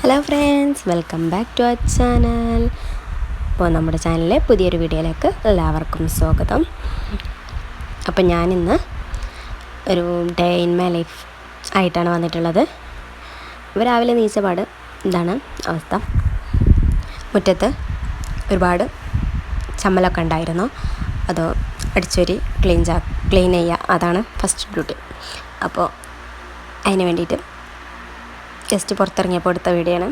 Hello friends, welcome back to our channel. അപ്പോൾ നമ്മുടെ ചാനലിലെ പുതിയൊരു വീഡിയോയിലേക്ക് എല്ലാവർക്കും സ്വാഗതം. അപ്പോൾ ഞാനിന്ന് ഒരു ഡേ ഇൻ മൈ ലൈഫ് ആയിട്ടാണ് വന്നിട്ടുള്ളത്. രാവിലെ നീച്ചപാട് ഇതാണ് അവസ്ഥ. മുറ്റത്ത് ഒരുപാട് ചമ്മലൊക്കെ ഉണ്ടായിരുന്നു. അത് അടിച്ചൊരി ക്ലീൻ ചെയ്യുക, അതാണ് ഫസ്റ്റ് ഡ്യൂട്ടി. അപ്പോൾ അതിന് വേണ്ടിയിട്ട് ജസ്റ്റ് പുറത്തിറങ്ങിയപ്പോൾ എടുത്ത വീഡിയോ ആണ്.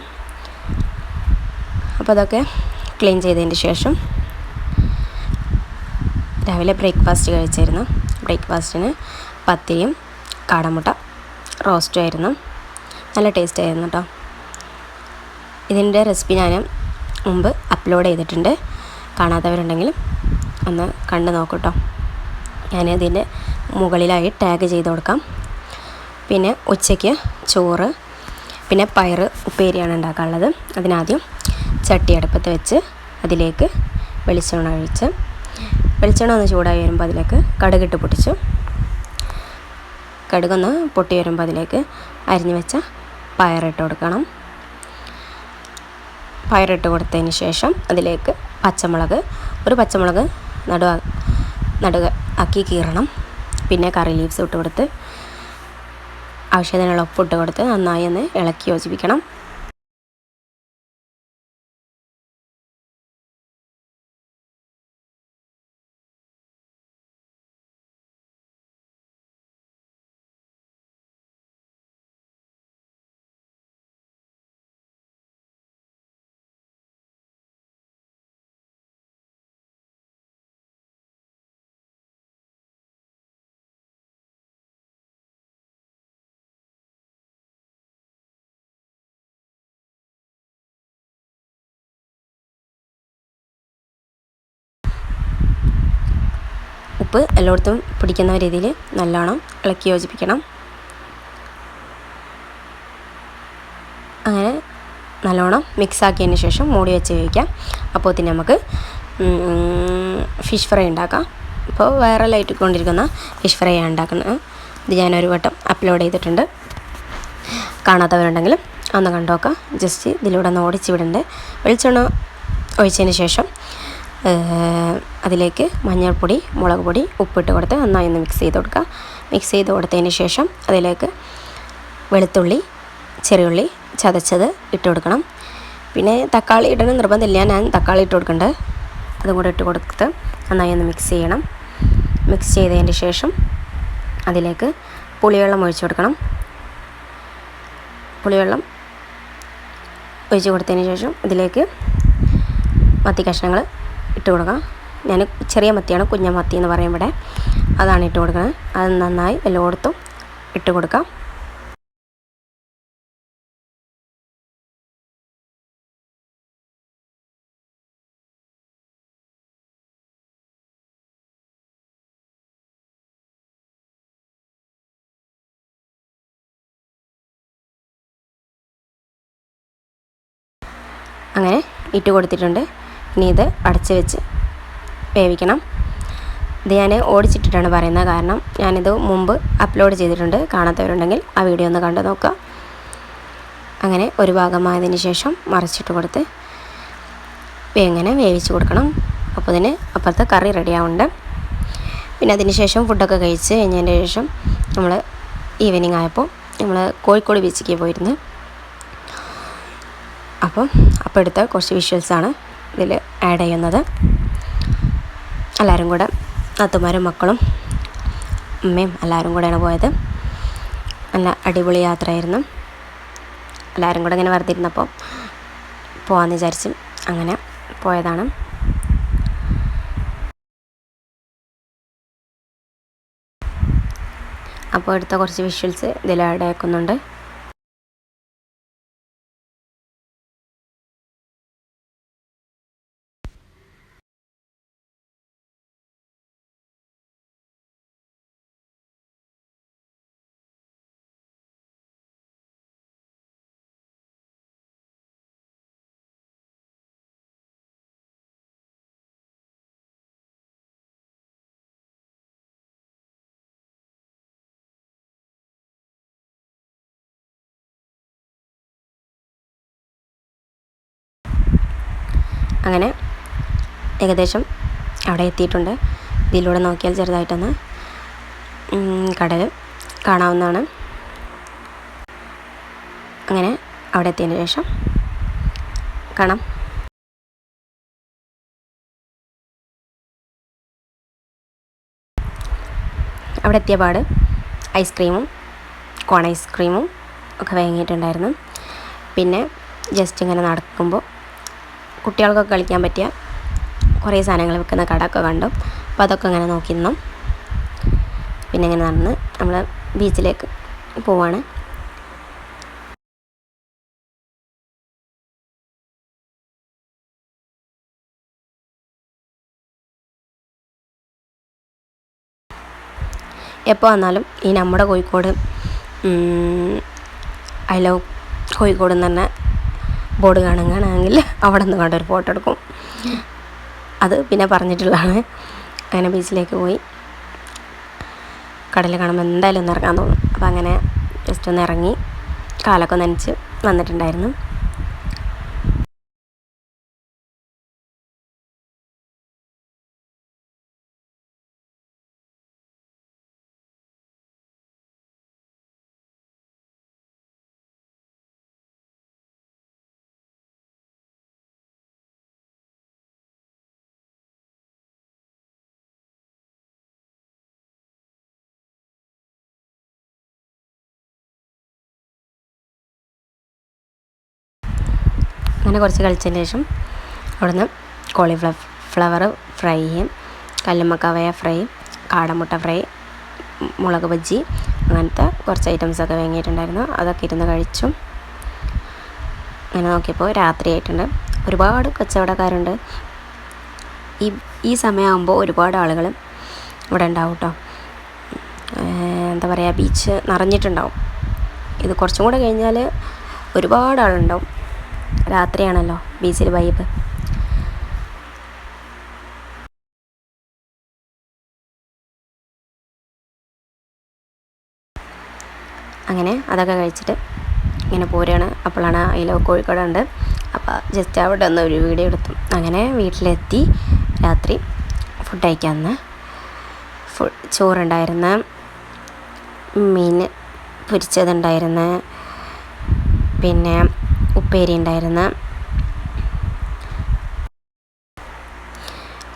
അപ്പോൾ അതൊക്കെ ക്ലീൻ ചെയ്തതിന് ശേഷം രാവിലെ ബ്രേക്ക്ഫാസ്റ്റ് കഴിച്ചിരുന്നു. ബ്രേക്ക്ഫാസ്റ്റിന് പത്തിരിയും കാടമുട്ട റോസ്റ്റും ആയിരുന്നു. നല്ല ടേസ്റ്റ് ആയിരുന്നു കേട്ടോ. ഇതിൻ്റെ റെസിപ്പി ഞാൻ മുമ്പ് അപ്ലോഡ് ചെയ്തിട്ടുണ്ട്. കാണാത്തവരുണ്ടെങ്കിൽ ഒന്ന് കണ്ടു നോക്കൂ കേട്ടോ. ഞാനിതിൻ്റെ മുകളിലായി ടാഗ് ചെയ്ത് കൊടുക്കാം. പിന്നെ ഉച്ചയ്ക്ക് ചോറ്, പിന്നെ പയർ ഉപ്പേരിയാണ് ഉണ്ടാക്കാനുള്ളത്. അതിനാദ്യം ചട്ടി അടുപ്പത്ത് വെച്ച് അതിലേക്ക് വെളിച്ചെണ്ണ ഒഴിച്ച് വെളിച്ചെണ്ണ ഒന്ന് ചൂടായി വരുമ്പോൾ അതിലേക്ക് കടുകിട്ട് പൊട്ടിച്ചു. കടുകൊന്ന് പൊട്ടി വരുമ്പോൾ അതിലേക്ക് അരിഞ്ഞു വെച്ച പയറിട്ട് കൊടുക്കണം. പയറിട്ട് കൊടുത്തതിന് ശേഷം അതിലേക്ക് ഒരു പച്ചമുളക് നടുക ആക്കി കീറണം. പിന്നെ കറി ലീവ്സ് ഇട്ട് കൊടുത്ത് ആവശ്യത്തിനുള്ള ഉപ്പിട്ട് കൊടുത്ത് നന്നായി ഒന്ന് ഇളക്കി യോജിപ്പിക്കണം. ഉപ്പ് എല്ലായിടത്തും പിടിക്കുന്ന രീതിയിൽ നല്ലോണം ഇളക്കി യോജിപ്പിക്കണം. അങ്ങനെ നല്ലോണം മിക്സാക്കിയതിന് ശേഷം മൂടി വെച്ച് വേവിക്കാം. അപ്പോൾ തന്നെ നമുക്ക് ഫിഷ് ഫ്രൈ ഉണ്ടാക്കാം. ഇപ്പോൾ വൈറലായിക്കൊണ്ടിരിക്കുന്ന ഫിഷ് ഫ്രൈ ആണ് ഉണ്ടാക്കുന്നത്. ഇത് ഞാനൊരു വട്ടം അപ്ലോഡ് ചെയ്തിട്ടുണ്ട്. കാണാത്തവരുണ്ടെങ്കിൽ ഒന്ന് കണ്ടു നോക്കാം. ജസ്റ്റ് ഇതിലൂടെ ഒന്ന് ഓടിച്ച് വിടേണ്ടത്. വെളിച്ചെണ്ണ ഒഴിച്ചതിന് ശേഷം അതിലേക്ക് മഞ്ഞൾപ്പൊടി, മുളക് പൊടി, ഉപ്പിട്ട് കൊടുത്ത് നന്നായി ഒന്ന് മിക്സ് ചെയ്ത് കൊടുക്കുക. മിക്സ് ചെയ്ത് കൊടുത്തതിന് ശേഷം അതിലേക്ക് വെളുത്തുള്ളി, ചെറിയുള്ളി ചതച്ചത് ഇട്ട് കൊടുക്കണം. പിന്നെ തക്കാളി ഇടണം നിർബന്ധമില്ല, ഞാൻ തക്കാളി ഇട്ട് കൊടുക്കേണ്ടത്. അതും കൂടെ ഇട്ട് കൊടുത്ത് നന്നായി ഒന്ന് മിക്സ് ചെയ്യണം. മിക്സ് ചെയ്തതിന് ശേഷം അതിലേക്ക് പുളിവെള്ളം ഒഴിച്ച് കൊടുക്കണം. പുളിവെള്ളം ഒഴിച്ച് കൊടുത്തതിന് ശേഷം ഇതിലേക്ക് മത്തി കഷ്ണങ്ങൾ ഇട്ട് കൊടുക്കാം. ഞാൻ ചെറിയ മത്തിയാണ്, കുഞ്ഞ മത്തി എന്ന് പറയും ഇവിടെ, അതാണ് ഇട്ട് കൊടുക്കുന്നത്. അത് നന്നായി എല്ലായിടത്തും ഇട്ട് കൊടുക്കാം. അങ്ങനെ ഇട്ട് കൊടുത്തിട്ടുണ്ട്. ഇനി ഇത് അടച്ച് വെച്ച് വേവിക്കണം. ഇത് ഞാൻ ഓടിച്ചിട്ടിട്ടാണ് പറയുന്നത്, കാരണം ഞാനിത് മുമ്പ് അപ്ലോഡ് ചെയ്തിട്ടുണ്ട്. കാണാത്തവരുണ്ടെങ്കിൽ ആ വീഡിയോ ഒന്ന് കണ്ടു നോക്കുക. അങ്ങനെ ഒരു ഭാഗമായതിന് ശേഷം മറിച്ചിട്ട് കൊടുത്ത് ഇങ്ങനെ വേവിച്ച് കൊടുക്കണം. അപ്പോൾ ഇതിന് അപ്പുറത്തെ കറി റെഡി ആവുന്നുണ്ട്. പിന്നെ അതിന് ശേഷം ഫുഡൊക്കെ കഴിച്ച് കഴിഞ്ഞതിന് ശേഷം നമ്മൾ ഈവനിങ് ആയപ്പോൾ നമ്മൾ കോഴിക്കോട് ബീച്ചിലേക്ക് പോയിരുന്നു. അപ്പോൾ എടുത്ത കുറച്ച് വിഷ്വൽസാണ് ഇതിൽ ആഡ് ചെയ്യുന്നത്. എല്ലാവരും കൂടെ, നാത്തുമാരും മക്കളും അമ്മയും എല്ലാവരും കൂടെയാണ് പോയത്. നല്ല അടിപൊളി യാത്രയായിരുന്നു. എല്ലാവരും കൂടെ ഇങ്ങനെ വെറുതെ ഇരുന്നപ്പോൾ പോകാമെന്ന് വിചാരിച്ച് അങ്ങനെ പോയതാണ്. അപ്പോൾ എടുത്ത കുറച്ച് വിഷ്വൽസ് ഇതിൽ ആഡ് ആക്കുന്നുണ്ട്. അങ്ങനെ ഏകദേശം അവിടെ എത്തിയിട്ടുണ്ട്. ഇതിലൂടെ നോക്കിയാൽ ചെറുതായിട്ടൊന്ന് കടൽ കാണാവുന്നതാണ്. അങ്ങനെ അവിടെ എത്തിയതിന് ശേഷം കാണാം. അവിടെ എത്തിയ പാട് ഐസ്ക്രീമും കോൺ ഐസ്ക്രീമും ഒക്കെ വാങ്ങിയിട്ടുണ്ടായിരുന്നു. പിന്നെ ജസ്റ്റ് ഇങ്ങനെ നടക്കുമ്പോൾ കുട്ടികൾക്കൊക്കെ കളിക്കാൻ പറ്റിയ കുറേ സാധനങ്ങൾ വിൽക്കുന്ന കടയൊക്കെ കണ്ടു. അപ്പോൾ അതൊക്കെ ഇങ്ങനെ നോക്കി നിന്നു. പിന്നെ ഇങ്ങനെ നടന്ന് നമ്മൾ ബീച്ചിലേക്ക് പോവാണ്. എപ്പോൾ വന്നാലും ഈ നമ്മുടെ കോഴിക്കോട് ഐ ലവ് കോഴിക്കോട് എന്ന് പറഞ്ഞ ബോർഡ് കാണുകയാണെങ്കിൽ അവിടെ നിന്ന് കണ്ടൊരു ഫോട്ടോ എടുക്കും. അത് പിന്നെ പറഞ്ഞിട്ടുള്ളതാണ്. അങ്ങനെ ബീച്ചിലേക്ക് പോയി കടൽ കാണുമ്പോൾ എന്തായാലും ഒന്ന് ഇറങ്ങാൻ തോന്നും. അപ്പോൾ അങ്ങനെ ജസ്റ്റ് ഒന്ന് ഇറങ്ങി കാലൊക്കെ നനച്ച് വന്നിട്ടുണ്ടായിരുന്നു. അങ്ങനെ കുറച്ച് കളിച്ചതിന് ശേഷം അവിടുന്ന് കോളിഫ്ലവർ ഫ്രൈ, കല്ലുമ്മക്കാവയ ഫ്രൈ, കാടമുട്ട ഫ്രൈ, മുളക് ബജ്ജി, അങ്ങനത്തെ കുറച്ച് ഐറ്റംസൊക്കെ വാങ്ങിയിട്ടുണ്ടായിരുന്നു. അതൊക്കെ ഇരുന്ന് കഴിച്ചു. അങ്ങനെ നോക്കിയപ്പോൾ രാത്രിയായിട്ടുണ്ട്. ഒരുപാട് കച്ചവടക്കാരുണ്ട്. ഈ സമയമാകുമ്പോൾ ഒരുപാട് ആളുകൾ ഇവിടെ ഉണ്ടാവും കേട്ടോ. എന്താ പറയുക, ബീച്ച് നിറഞ്ഞിട്ടുണ്ടാവും. ഇത് കുറച്ചും കൂടെ കഴിഞ്ഞാൽ ഒരുപാട് ആളുണ്ടാവും. രാത്രിയാണല്ലോ ബീച്ചിൽ വൈബ്. അങ്ങനെ അതൊക്കെ കഴിച്ചിട്ട് ഇങ്ങനെ പോരുകയാണ്. അപ്പോഴാണ് അതിൽ കോഴിക്കോട് ഉണ്ട്. അപ്പോൾ ജസ്റ്റ് അവിടെ ഒന്ന് ഒരു വീഡിയോ എടുത്തു. അങ്ങനെ വീട്ടിലെത്തി രാത്രി ഫുഡ് കഴിക്കാമെന്ന്. ചോറുണ്ടായിരുന്നു, മീൻ പൊരിച്ചതുണ്ടായിരുന്നു, പിന്നെ ഉപ്പേരി ഉണ്ടായിരുന്നു,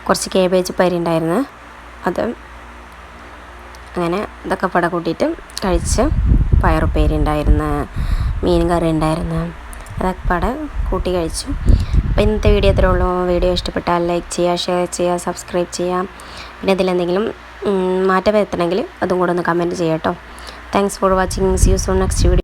കുറച്ച് കേബേജ് ഉപ്പേരി ഉണ്ടായിരുന്നു. അത് അങ്ങനെ ഇതൊക്കെ പട കൂട്ടിയിട്ട് കഴിച്ച്. പയറുപ്പേരി ഉണ്ടായിരുന്നു, മീൻ കറി ഉണ്ടായിരുന്നു, അതൊക്കെ പട കൂട്ടി കഴിച്ചു. അപ്പോൾ ഇന്നത്തെ വീഡിയോ ഇത്രേ ഉള്ളൂ. വീഡിയോ ഇഷ്ടപ്പെട്ടാൽ ലൈക്ക് ചെയ്യുക, ഷെയർ ചെയ്യുക, സബ്സ്ക്രൈബ് ചെയ്യാം. പിന്നെ ഇതിലെന്തെങ്കിലും മാറ്റം വരുത്തണമെങ്കിൽ അതും കൂടെ ഒന്ന് കമൻറ്റ് ചെയ്യാം കേട്ടോ. Thanks for watching. See you soon next video.